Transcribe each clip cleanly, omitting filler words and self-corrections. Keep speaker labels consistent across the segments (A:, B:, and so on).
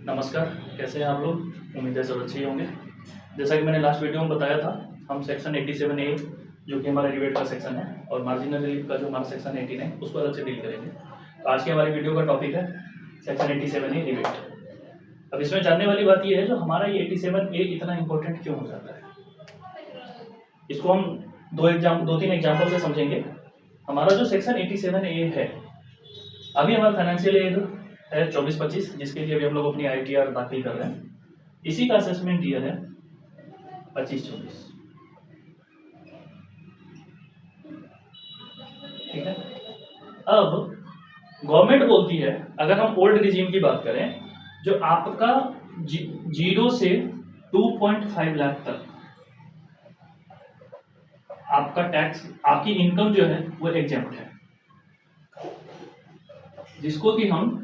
A: नमस्कार, कैसे हैं आप लोग। उम्मीद है सब अच्छे ही होंगे। जैसा कि मैंने लास्ट वीडियो में बताया था, हम सेक्शन 87A जो कि हमारा रिबेट का सेक्शन है और मार्जिनल रिलीफ का जो हमारा सेक्शन 18 है उसको अलग से डील करेंगे। तो आज की हमारी वीडियो का टॉपिक है सेक्शन 87A रिबेट। अब इसमें जानने वाली बात यह है, जो हमारा ये 87A इतना इंपॉर्टेंट क्यों हो जाता है, इसको हम दो तीन एग्जाम्पल से समझेंगे। हमारा जो सेक्शन 87A है, अभी हमारा फाइनेंशियल ईयर है 24-25, जिसके लिए अभी हम लोग अपनी ITR दाखिल कर रहे हैं। इसी का असेसमेंट ईयर है 25-24, ठीक है। अब गवर्नमेंट बोलती है, अगर हम ओल्ड रिजीम की बात करें, जो आपका 0 से 2.5 लाख तक आपका टैक्स, आपकी इनकम जो है वो एग्जेम्प्ट है, जिसको कि हम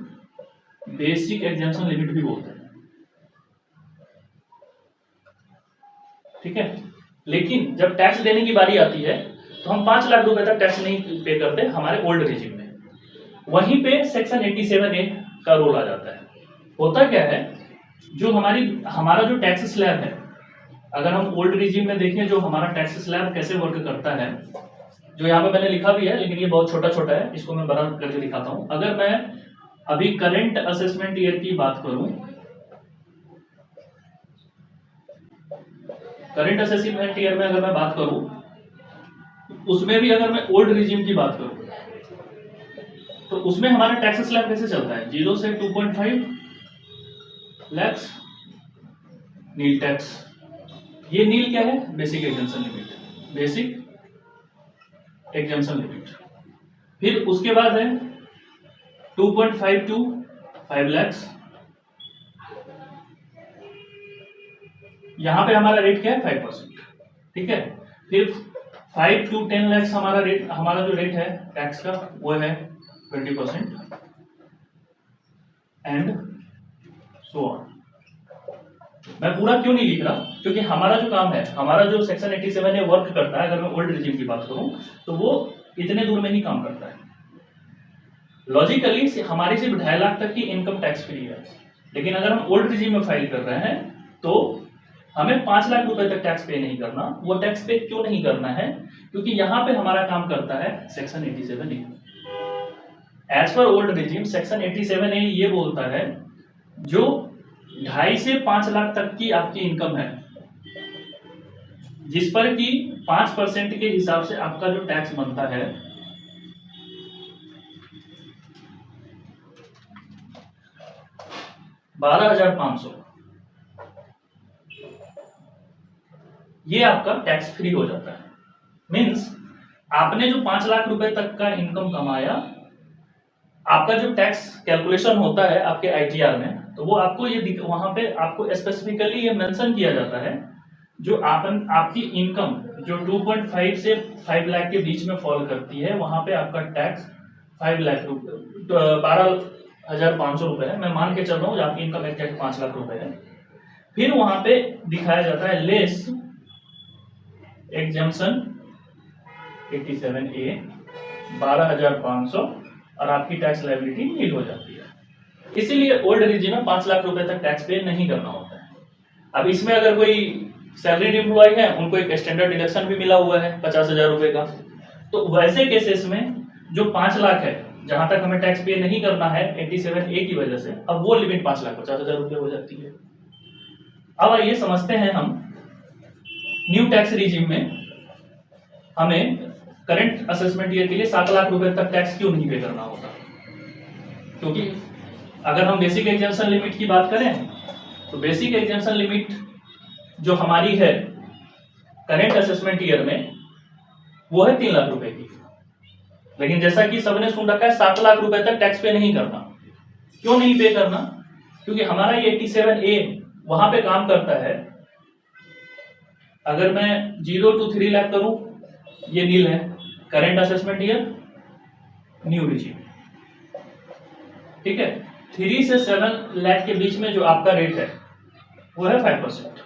A: बेसिक एग्जेम्पशन लिमिट भी बोलते हैं, ठीक है। लेकिन जब टैक्स देने की बारी आती है तो हम 5 लाख रुपए तक टैक्स नहीं पे करते हमारे ओल्ड रिजीम में। वहीं पे सेक्शन 87A का रोल आ जाता है। होता क्या है, जो हमारा जो टैक्स स्लैब है, अगर हम ओल्ड रिजीम में देखें जो हमारा टैक्स स्लैब कैसे वर्क करता है, जो यहाँ पे मैंने लिखा भी है लेकिन ये बहुत छोटा छोटा है, इसको मैं बड़ा करके दिखाता हूँ। अगर मैं अभी करंट असेसमेंट ईयर की बात करूं, करंट असेसमेंट ईयर में अगर मैं बात करूं, उसमें भी अगर मैं ओल्ड रिजीम की बात करूं तो उसमें हमारा टैक्स स्लैब कैसे चलता है, 0 से 2.5 लाख नील टैक्स। ये नील क्या है, basic exemption limit, basic exemption limit. फिर उसके बाद है 2.5 टू 5 लाख, यहां पे हमारा रेट क्या है 5%, ठीक है। फिर 5 टू 10 लाख हमारा जो रेट है टैक्स का वो है 20% एंड सो ऑन। मैं पूरा क्यों नहीं लिख रहा, क्योंकि हमारा जो काम है, हमारा जो सेक्शन 87A वर्क करता है, अगर मैं ओल्ड रिजीम की बात करूं तो वो इतने दूर में ही काम करता है। लॉजिकली हमारी सिर्फ 2.5 लाख तक की इनकम टैक्स फ्री है, लेकिन अगर हम ओल्ड रिजीम में फाइल कर रहे हैं तो हमें 5 लाख रुपए तक टैक्स पे नहीं करना। वो टैक्स पे क्यों नहीं करना है, क्योंकि यहां पे हमारा काम करता है section 87A। As per old regime section 87A ये बोलता है, जो 2.5 से 5 लाख तक की आपकी इनकम है, जिस पर कि 5% के हिसाब से आपका जो टैक्स बनता है, $12,500, ये आपका टैक्स फ्री हो जाता है। मींस आपने जो 5 लाख रुपए तक का इनकम कमाया, आपका जो टैक्स कैलकुलेशन होता है आपके ITR में, तो वो आपको ये वहां पे आपको स्पेसिफिकली ये मेंशन किया जाता है, जो आपकी इनकम जो 2.5 से 5 लाख के बीच में फॉल करती है, वहां पे आपका टैक्स 5 लाख रुपए 12,500 रुपए है। मैं मान के चल रहा हूँ आपकी इनकम एग्जैक्ट 5 लाख रुपए है। फिर वहां पे दिखाया जाता है लेस एग्जेम्पशन 87A 12,500 और आपकी टैक्स लायबिलिटी नील हो जाती है। इसीलिए ओल्ड रिजीम में 5 लाख रुपए तक टैक्स पे नहीं करना होता है। अब इसमें अगर कोई सैलरीड एम्प्लॉय है, उनको एक स्टैंडर्ड डिडक्शन भी मिला हुआ है 50,000 रुपए का, तो वैसे केसेस में जो 5 लाख है, जहां तक हमें टैक्स पे नहीं करना है 87A की वजह से, अब वो लिमिट 5,50,000 रुपए हो जाती है। अब आइए समझते हैं हम न्यू टैक्स रिजीम में हमें करंट असेसमेंट ईयर के लिए 7 लाख रुपए तक टैक्स क्यों नहीं पे करना होता। क्योंकि अगर हम बेसिक एग्जेम्पशन लिमिट की बात करें तो बेसिक एग्जेम्पशन लिमिट जो हमारी है करंट असेसमेंट ईयर में वो है 3 लाख रुपए की। लेकिन जैसा कि सबने सुन रखा है 7 लाख रुपए तक टैक्स पे नहीं करना। क्यों नहीं पे करना, क्योंकि हमारा ये 87A वहां पे काम करता है। अगर मैं 0 to 3 लाख करूं, ये नील है current assessment year new regime, ठीक है। 3 से 7 लाख के बीच में जो आपका रेट है वो है 5%।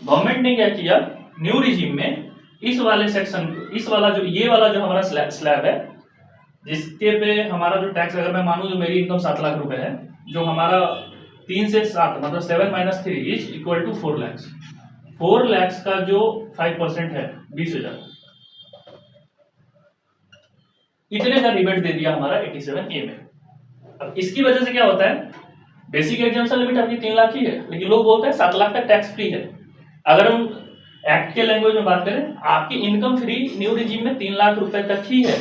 A: गवर्नमेंट ने क्या किया, न्यू रिजीम में इस वाले सेक्शन, इस वाला जो ये वाला जो हमारा स्लैब है, जिसके पे हमारा जो टैक्स, अगर मैं मानूं जो मेरी इनकम 7 लाख रुपए है, जो हमारा 3 से 7 मतलब 7 - 3 is equal to 4 lakh. 4 lakh का जो 5% है 20,000, इतने का रिबेट दे दिया हमारा 87A में। अब इसकी वजह से क्या होता है, बेसिक एग्जाम्पशन लिमिट आपकी 3 लाख ही है, लेकिन लोग बोलते हैं 7 लाख तक टैक्स फ्री है। अगर हम एक्ट के लैंग्वेज में बात करें, आपकी इनकम फ्री न्यू रिजीम में 3 लाख रुपए तक ही है,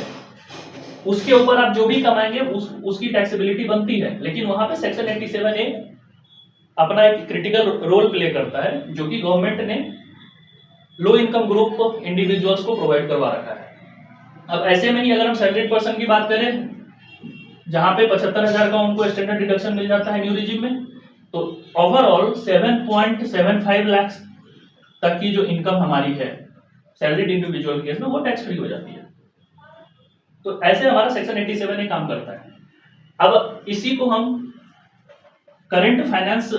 A: उसके ऊपर आप जो भी कमाएंगे उसकी टैक्सेबिलिटी बनती है। लेकिन वहां पे सेक्शन 87A अपना एक क्रिटिकल रोल प्ले करता है, जो कि गवर्नमेंट ने लो इनकम ग्रुप इंडिविजुअल्स को प्रोवाइड करवा रखा है। अब ऐसे में ही अगर हम सैलरीड पर्सन की बात करें, जहां पे 75,000 का उनको स्टैंडर्ड डिडक्शन मिल जाता है न्यू रिजीम में, तो ओवरऑल 7.75 लाख तक की जो इनकम हमारी है सैलरीड इंडिविजुअल केस में, वो टैक्स फ्री हो जाती है। तो ऐसे हमारा सेक्शन 87A काम करता है। अब इसी को हम करंट फाइनेंस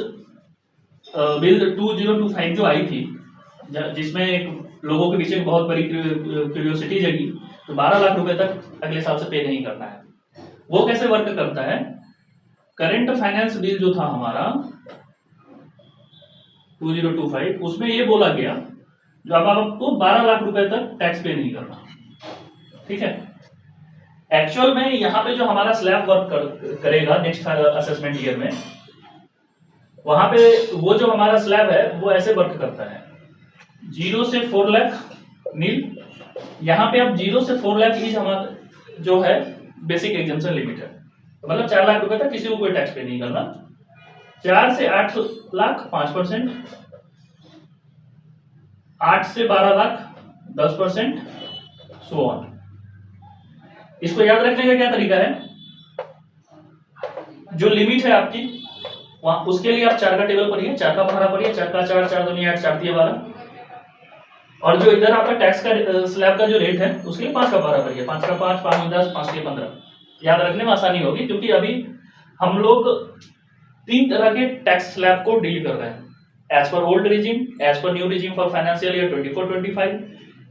A: बिल 2025 जो आई थी, जिसमें एक लोगों के पीछे बहुत बड़ी क्यूरियोसिटी जगी, तो 12 लाख रुपए तक अगले साल से पे नहीं करना है। वो कैसे वर्क करता है, करंट फाइनेंस बिल जो था हमारा 2025, उसमें ये बोला गया जो अब आपको 12 लाख रुपए तक टैक्स पे नहीं करना, ठीक है। एक्चुअल में यहाँ पे जो हमारा स्लैब वर्क करेगा नेक्स्ट असेसमेंट ईयर में, वहां पे वो जो हमारा स्लैब है वो ऐसे वर्क करता है, 0 से 4 लाख नील। यहाँ पे अब 0 से 4 लाख ही हमारा जो है बेसिक एग्जाम्पशन लिमिट है, मतलब 4 लाख रुपए तक किसी को कोई टैक्स पे नहीं करना। 4 से 8 लाख 5%, 8 से 12 लाख 10%, सो ऑन। इसको याद रखने का क्या तरीका है, जो लिमिट है आपकी वहां, उसके लिए आप 4 का टेबल पढ़िए, 4 का पढ़ा पढ़िए, 4 का 4, 4 दूनी 8, 4 तिया 12। और जो इधर आपका टैक्स का स्लैब का जो रेट है उसके लिए 5 का 12 पढ़िए, 5 का 5, 5 10, 5 के 15। याद रखने में आसानी होगी, क्योंकि अभी हम लोग 3 तरह के टैक्स स्लैब को डील कर रहे हैं, as per old regime, as per new regime for financial year 24-25,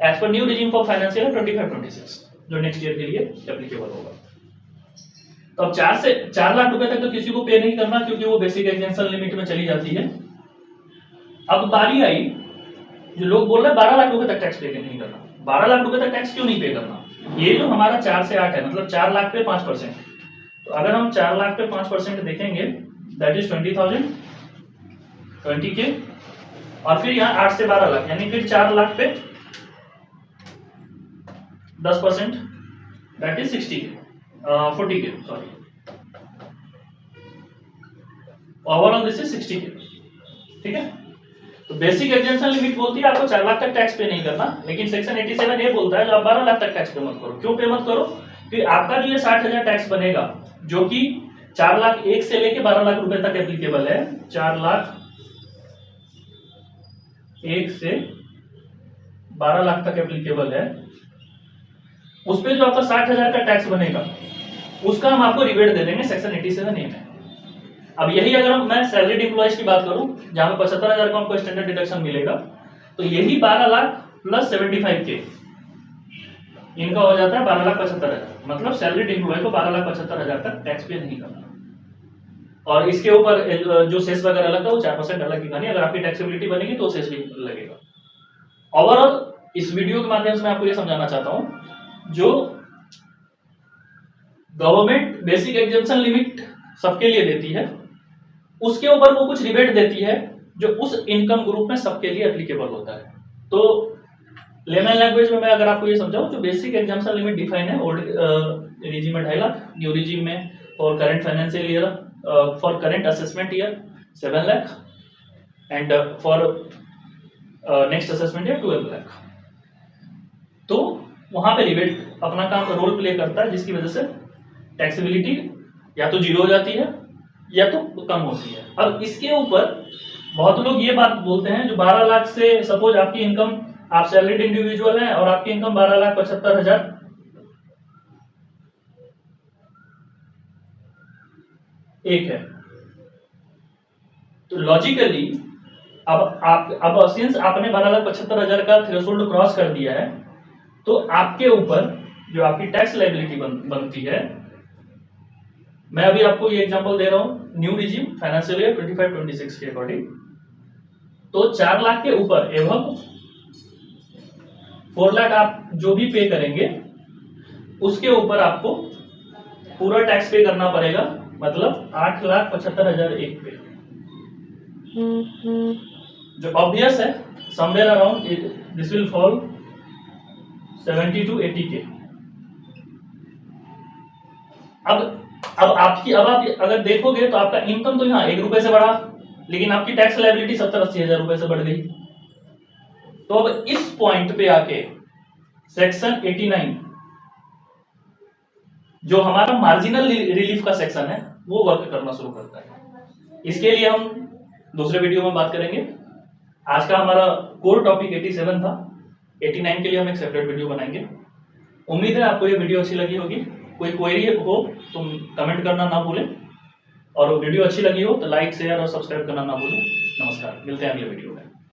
A: as per new regime for financial year 25-26, जो नेक्स्ट ईयर के लिए एप्लीकेबल होगा। तो अब 4 लाख रुपए तक तो किसी को पे नहीं करना, क्योंकि वो बेसिक एग्जेम्पशन लिमिट में चली जाती है। अब बारी आई, जो लोग बोल रहे हैं 12 लाख रुपए तक टैक्स पे नहीं करना। 12 लाख रुपए तक टैक्स क्यों नहीं पे करना, ये जो हमारा 4 से 8 है, मतलब 4 लाख पे 5%। तो अगर हम 4 लाख पे 5% देखेंगे, दैट इज 20,000, 20K, और फिर यहाँ 8 से 12 लाख, यानी फिर 4 लाख पे 10%, that is 60K, 40K, sorry, overall this is 60K, ठीक है। तो बेसिक एग्जेम्पशन लिमिट बोलती है आपको 4 लाख तक टैक्स पे नहीं करना, लेकिन सेक्शन 87A बोलता है जो आप 12 लाख तक टैक्स पे मत करो। क्यों पे मत करो, क्योंकि आपका जो ये 60,000 टैक्स बनेगा, जो कि 4 लाख 1 से लेके 12 लाख रुपए तक एप्लीकेबल है, 4 लाख 1 से 12 लाख तक एप्लीकेबल है, उस पे जो आपका 60,000 का टैक्स बनेगा उसका हम आपको रिबेट दे देंगे सेक्शन 87A में। अब यही अगर मैं सैलरीड एम्प्लॉयज की बात करूं, जहां पे 75,000 का उनको स्टैंडर्ड डिडक्शन मिलेगा, तो यही 12 लाख प्लस 75K इनका हो जाता है 12,75,000। मतलब सैलरीड एम्प्लॉय को 12,75,000 तक टैक्स पे नहीं करना। और इसके ऊपर जो सेस वगैरह लगता है वो 4% अलग की कहानी, अगर आपकी टैक्सेबिलिटी बनेगी तो सेस भी लगेगा। ओवरऑल इस वीडियो के माध्यम से मैं आपको ये समझाना चाहता हूं, जो गवर्नमेंट बेसिक एग्जेम्पशन लिमिट सबके लिए देती है, उसके ऊपर वो कुछ रिबेट देती है जो उस इनकम ग्रुप में सबके लिए एप्लीकेबल होता है। तो लेमन लैंग्वेज में मैं अगर आपको ये समझाऊं, जो बेसिक एग्जाम्पशन लिमिट डिफाइन है, ओल्ड रिजीम में 2.5 लाख, न्यू रिजीम में for current financial year, for current assessment year 7 lakh, and for next assessment year 12 lakh. तो वहां पे रिबेट अपना काम रोल प्ले करता है, जिसकी वजह से टैक्सेबिलिटी या तो 0 हो जाती है या तो कम होती है। अब इसके ऊपर बहुत लोग ये बात बोलते हैं, जो 12 लाख से सपोज आपकी इनकम, आप सैलरीड इंडिविजुअल हैं और आपकी इनकम 12,75,000 एक है, तो लॉजिकली अब सिंस आपने 12,75,000 का थ्रेशोल्ड क्रॉस कर दिया है, तो आपके ऊपर जो आपकी टैक्स लायबिलिटी बनती है मैं अभी आपको ये एग्जांपल दे रहा हूँ न्यू रिजीम फाइनेंशियल ईयर 25-26 के अकॉर्डिंग। तो 4 लाख के ऊपर एवं 4 लाख आप जो भी पे करेंगे उसके ऊपर आपको पूरा टैक्स पे करना पड़ेगा, मतलब 8,75,000 एक पे, जो ऑब्वियस है somewhere around this will fall 70 to 80 के। अब आप अगर देखोगे तो आपका इनकम तो यहाँ 1 रुपए से बढ़ा, लेकिन आपकी टैक्स लायबिलिटी 70-80 हजार रुपए से बढ़ गई। तो अब इस पॉइंट पे आके सेक्शन 89 जो हमारा मार्जिनल रिलीफ का सेक्शन है वो वर्क करना शुरू करता है। इसके लिए हम दूसरे वीडियो में बात करेंगे। आज का हमारा कोर टॉपिक 87 था, 89 के लिए हम एक सेपरेट वीडियो बनाएंगे। उम्मीद है आपको ये वीडियो अच्छी लगी होगी। कोई क्वेरी हो तो कमेंट करना ना भूलें, और वीडियो अच्छी लगी हो तो लाइक शेयर और सब्सक्राइब करना ना भूलें। नमस्कार, मिलते हैं अगले वीडियो में।